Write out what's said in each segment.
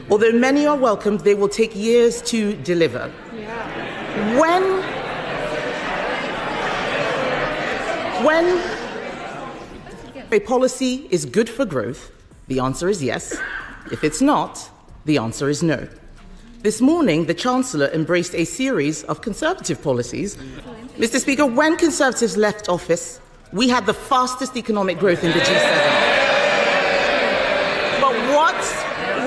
Although many are welcomed, they will take years to deliver. When a policy is good for growth, the answer is yes. If it's not, the answer is no. This morning, the Chancellor embraced a series of Conservative policies. Mr. Speaker, when Conservatives left office, we had the fastest economic growth in the G7. But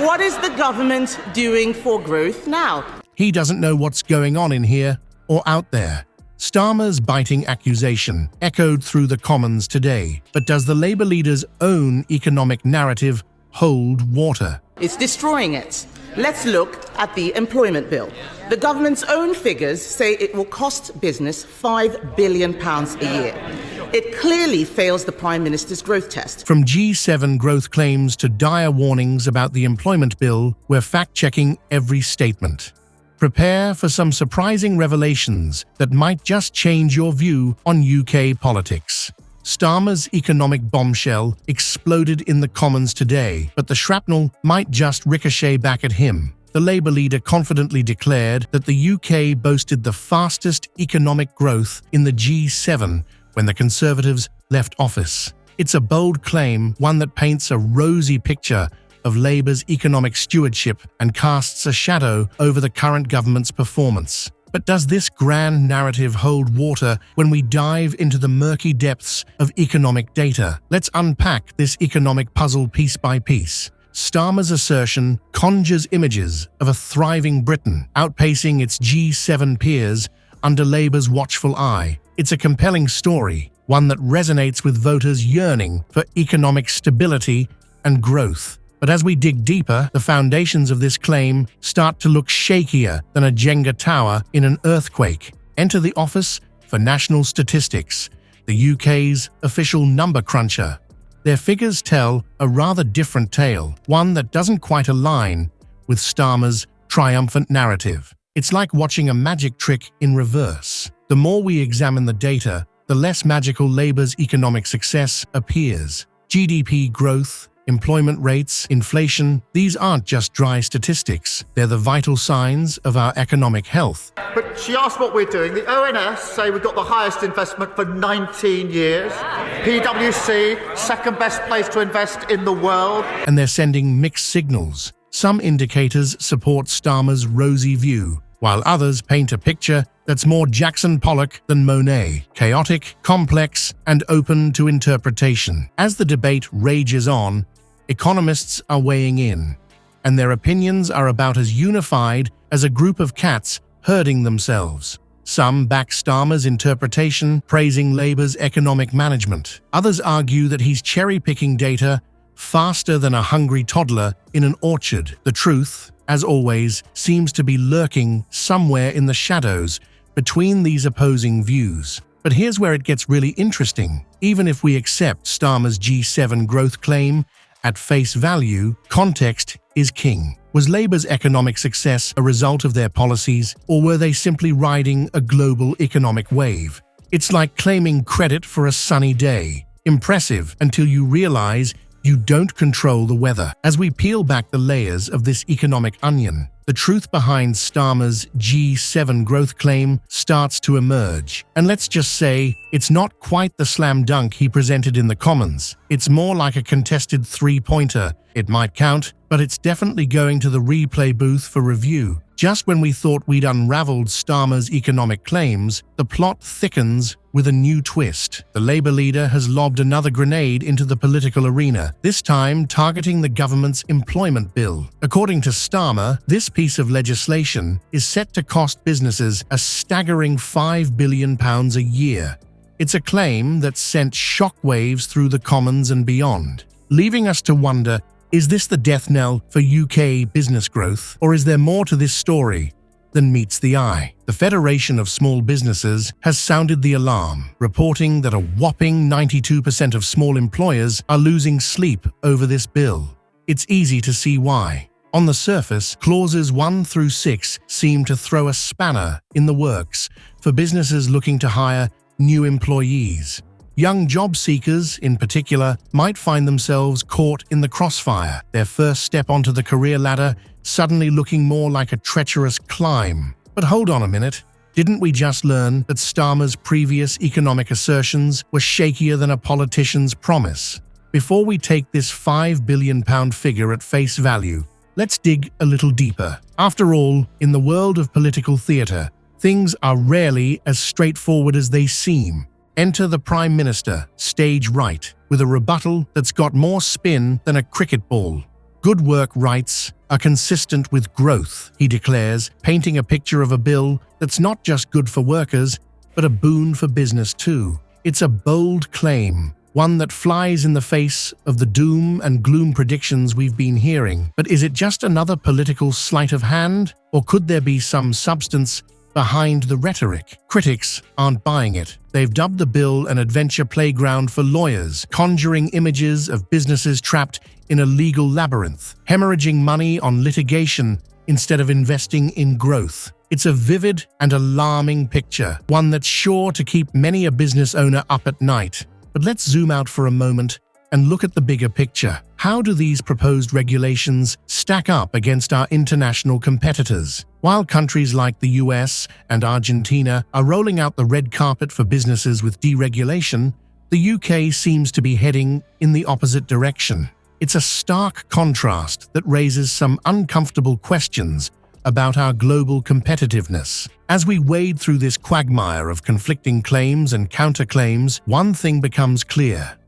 what is the government doing for growth now? He doesn't know what's going on in here or out there. Starmer's biting accusation echoed through the Commons today. But does the Labour leader's own economic narrative hold water? It's destroying it. Let's look at the employment bill. The government's own figures say it will cost business £5 billion a year. It clearly fails the Prime Minister's growth test. From G7 growth claims to dire warnings about the employment bill, we're fact-checking every statement. Prepare for some surprising revelations that might just change your view on UK politics. Starmer's economic bombshell exploded in the Commons today, but the shrapnel might just ricochet back at him. The Labour leader confidently declared that the UK boasted the fastest economic growth in the G7 when the Conservatives left office. It's a bold claim, one that paints a rosy picture of Labour's economic stewardship and casts a shadow over the current government's performance. But does this grand narrative hold water when we dive into the murky depths of economic data? Let's unpack this economic puzzle piece by piece. Starmer's assertion conjures images of a thriving Britain, outpacing its G7 peers under Labour's watchful eye. It's a compelling story, one that resonates with voters yearning for economic stability and growth. But as we dig deeper, the foundations of this claim start to look shakier than a Jenga tower in an earthquake. Enter the Office for National Statistics, the UK's official number cruncher. Their figures tell a rather different tale, one that doesn't quite align with Starmer's triumphant narrative. It's like watching a magic trick in reverse. The more we examine the data, the less magical Labour's economic success appears. GDP growth, employment rates, inflation, these aren't just dry statistics. They're the vital signs of our economic health. But she asked what we're doing. The ONS say we've got the highest investment for 19 years. PwC, second best place to invest in the world. And they're sending mixed signals. Some indicators support Starmer's rosy view, while others paint a picture that's more Jackson Pollock than Monet, chaotic, complex, and open to interpretation. As the debate rages on, economists are weighing in, and their opinions are about as unified as a group of cats herding themselves. Some back Starmer's interpretation, praising Labour's economic management. Others argue that he's cherry-picking data faster than a hungry toddler in an orchard. The truth, as always, seems to be lurking somewhere in the shadows between these opposing views. But here's where it gets really interesting. Even if we accept Starmer's G7 growth claim at face value, context is king. Was Labour's economic success a result of their policies, or were they simply riding a global economic wave? It's like claiming credit for a sunny day. Impressive until you realize you don't control the weather. As we peel back the layers of this economic onion, the truth behind Starmer's G7 growth claim starts to emerge. And let's just say, it's not quite the slam dunk he presented in the Commons. It's more like a contested three-pointer. It might count, but it's definitely going to the replay booth for review. Just when we thought we'd unraveled Starmer's economic claims, the plot thickens with a new twist. The Labour leader has lobbed another grenade into the political arena, this time targeting the government's employment bill. According to Starmer, this piece of legislation is set to cost businesses a staggering £5 billion a year. It's a claim that sent shockwaves through the Commons and beyond, leaving us to wonder, is this the death knell for UK business growth, or is there more to this story than meets the eye? The Federation of Small Businesses has sounded the alarm, reporting that a whopping 92% of small employers are losing sleep over this bill. It's easy to see why. On the surface, clauses 1 through 6 seem to throw a spanner in the works for businesses looking to hire new employees. Young job seekers, in particular, might find themselves caught in the crossfire, their first step onto the career ladder suddenly looking more like a treacherous climb. But hold on a minute. Didn't we just learn that Starmer's previous economic assertions were shakier than a politician's promise? Before we take this £5 billion figure at face value, let's dig a little deeper. After all, in the world of political theatre, things are rarely as straightforward as they seem. Enter the Prime Minister, stage right, with a rebuttal that's got more spin than a cricket ball. Good work rights are consistent with growth, he declares, painting a picture of a bill that's not just good for workers, but a boon for business too. It's a bold claim, one that flies in the face of the doom and gloom predictions we've been hearing. But is it just another political sleight of hand, or could there be some substance behind the rhetoric? Critics aren't buying it. They've dubbed the bill an adventure playground for lawyers, conjuring images of businesses trapped in a legal labyrinth, hemorrhaging money on litigation instead of investing in growth. It's a vivid and alarming picture, one that's sure to keep many a business owner up at night. But let's zoom out for a moment and look at the bigger picture. How do these proposed regulations stack up against our international competitors? While countries like the US and Argentina are rolling out the red carpet for businesses with deregulation, the UK seems to be heading in the opposite direction. It's a stark contrast that raises some uncomfortable questions about our global competitiveness. As we wade through this quagmire of conflicting claims and counterclaims, one thing becomes clear.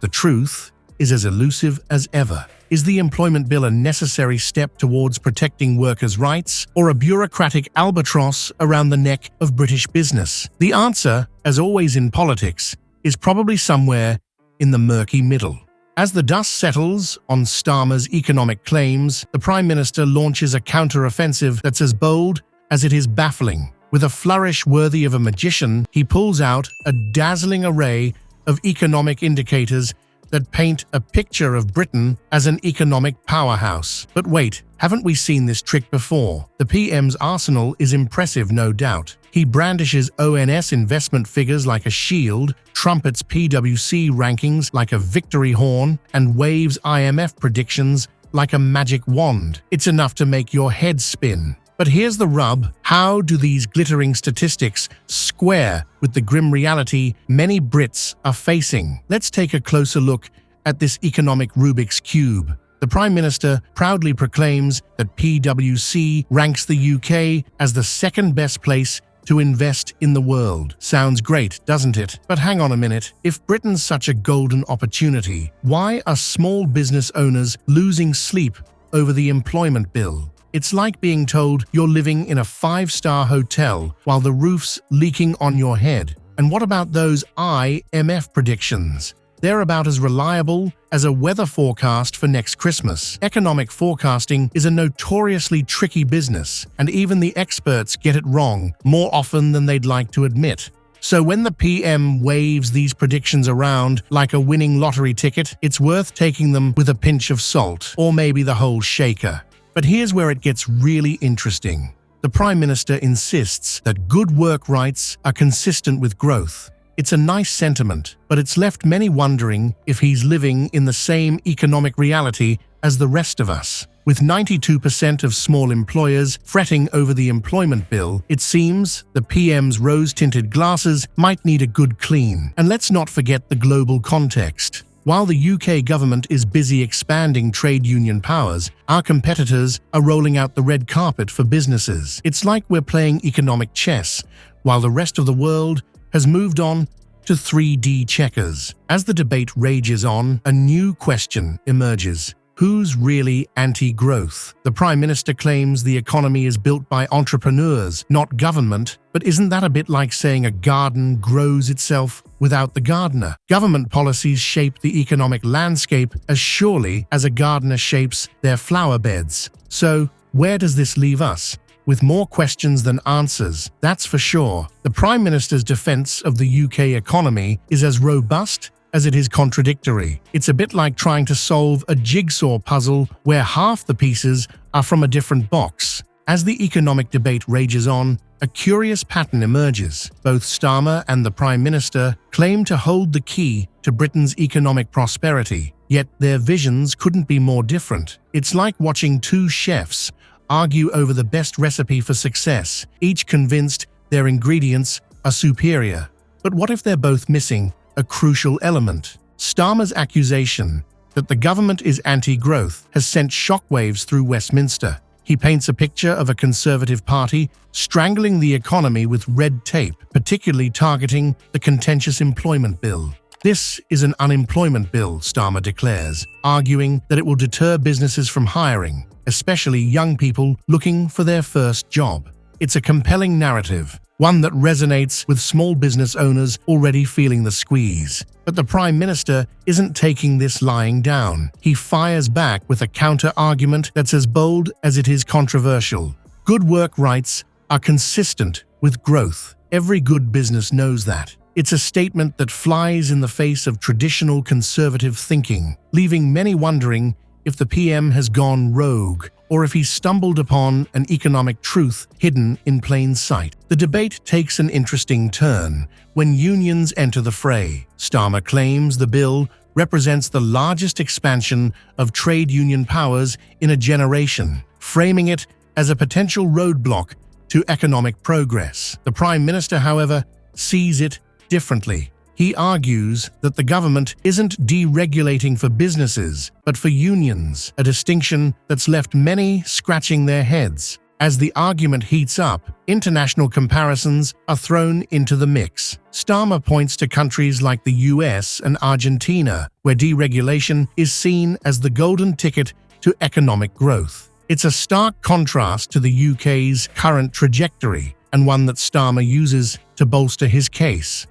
The truth is as elusive as ever. Is the employment bill a necessary step towards protecting workers' rights, or a bureaucratic albatross around the neck of British business? The answer, as always in politics, is probably somewhere in the murky middle. As the dust settles on Starmer's economic claims, the Prime Minister launches a counter-offensive that's as bold as it is baffling. With a flourish worthy of a magician, he pulls out a dazzling array of economic indicators that paint a picture of Britain as an economic powerhouse. But wait, haven't we seen this trick before? The PM's arsenal is impressive, no doubt. He brandishes ONS investment figures like a shield, trumpets PwC rankings like a victory horn, and waves IMF predictions like a magic wand. It's enough to make your head spin. But here's the rub. How do these glittering statistics square with the grim reality many Brits are facing? Let's take a closer look at this economic Rubik's Cube. The Prime Minister proudly proclaims that PwC ranks the UK as the second best place to invest in the world. Sounds great, doesn't it? But hang on a minute. If Britain's such a golden opportunity, why are small business owners losing sleep over the employment bill? It's like being told you're living in a 5-star hotel while the roof's leaking on your head. And what about those IMF predictions? They're about as reliable as a weather forecast for next Christmas. Economic forecasting is a notoriously tricky business, and even the experts get it wrong more often than they'd like to admit. So when the PM waves these predictions around like a winning lottery ticket, it's worth taking them with a pinch of salt, or maybe the whole shaker. But here's where it gets really interesting. The Prime Minister insists that good work rights are consistent with growth. It's a nice sentiment, but it's left many wondering if he's living in the same economic reality as the rest of us. With 92% of small employers fretting over the employment bill, it seems the PM's rose-tinted glasses might need a good clean. And let's not forget the global context. While the UK government is busy expanding trade union powers, our competitors are rolling out the red carpet for businesses. It's like we're playing economic chess, while the rest of the world has moved on to 3D checkers. As the debate rages on, a new question emerges. Who's really anti-growth? The Prime Minister claims the economy is built by entrepreneurs, not government. But isn't that a bit like saying a garden grows itself without the gardener? Government policies shape the economic landscape as surely as a gardener shapes their flower beds. So, where does this leave us? With more questions than answers, that's for sure. The Prime Minister's defense of the UK economy is as robust as it is contradictory. It's a bit like trying to solve a jigsaw puzzle where half the pieces are from a different box. As the economic debate rages on, a curious pattern emerges. Both Starmer and the Prime Minister claim to hold the key to Britain's economic prosperity, yet their visions couldn't be more different. It's like watching two chefs argue over the best recipe for success, each convinced their ingredients are superior. But what if they're both missing a crucial element? Starmer's accusation that the government is anti-growth has sent shockwaves through Westminster. He paints a picture of a Conservative Party strangling the economy with red tape, particularly targeting the contentious employment bill. This is an unemployment bill, Starmer declares, arguing that it will deter businesses from hiring, especially young people looking for their first job. It's a compelling narrative, one that resonates with small business owners already feeling the squeeze. But the Prime Minister isn't taking this lying down. He fires back with a counter-argument that's as bold as it is controversial. Good work rights are consistent with growth. Every good business knows that. It's a statement that flies in the face of traditional conservative thinking, leaving many wondering if the PM has gone rogue or if he stumbled upon an economic truth hidden in plain sight. The debate takes an interesting turn when unions enter the fray. Starmer claims the bill represents the largest expansion of trade union powers in a generation, framing it as a potential roadblock to economic progress. The Prime Minister, however, sees it differently. He argues that the government isn't deregulating for businesses, but for unions, a distinction that's left many scratching their heads. As the argument heats up, international comparisons are thrown into the mix. Starmer points to countries like the US and Argentina, where deregulation is seen as the golden ticket to economic growth. It's a stark contrast to the UK's current trajectory, and one that Starmer uses to bolster his case.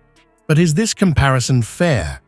But is this comparison fair?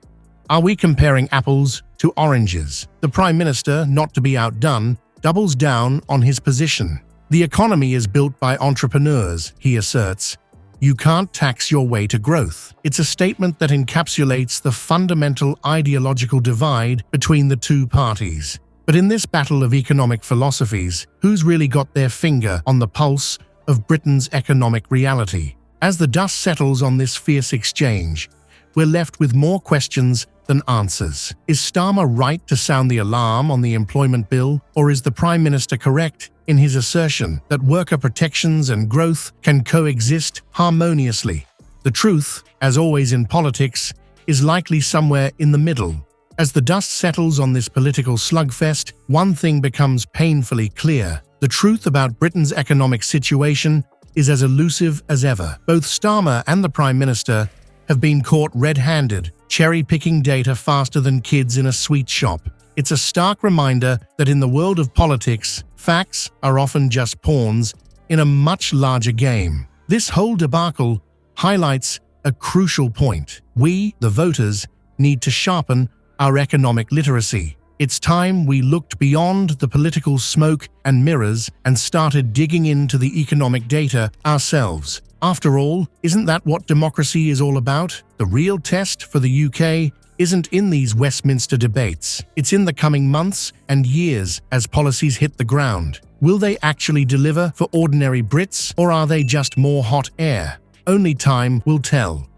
Are we comparing apples to oranges? The Prime Minister, not to be outdone, doubles down on his position. The economy is built by entrepreneurs, he asserts. You can't tax your way to growth. It's a statement that encapsulates the fundamental ideological divide between the two parties. But in this battle of economic philosophies, who's really got their finger on the pulse of Britain's economic reality? As the dust settles on this fierce exchange, we're left with more questions than answers. Is Starmer right to sound the alarm on the employment bill, or is the Prime Minister correct in his assertion that worker protections and growth can coexist harmoniously? The truth, as always in politics, is likely somewhere in the middle. As the dust settles on this political slugfest, one thing becomes painfully clear. The truth about Britain's economic situation is as elusive as ever. Both Starmer and the Prime Minister have been caught red-handed, cherry-picking data faster than kids in a sweet shop. It's a stark reminder that in the world of politics, facts are often just pawns in a much larger game. This whole debacle highlights a crucial point. We, the voters, need to sharpen our economic literacy. It's time we looked beyond the political smoke and mirrors and started digging into the economic data ourselves. After all, isn't that what democracy is all about? The real test for the UK isn't in these Westminster debates. It's in the coming months and years as policies hit the ground. Will they actually deliver for ordinary Brits, or are they just more hot air? Only time will tell.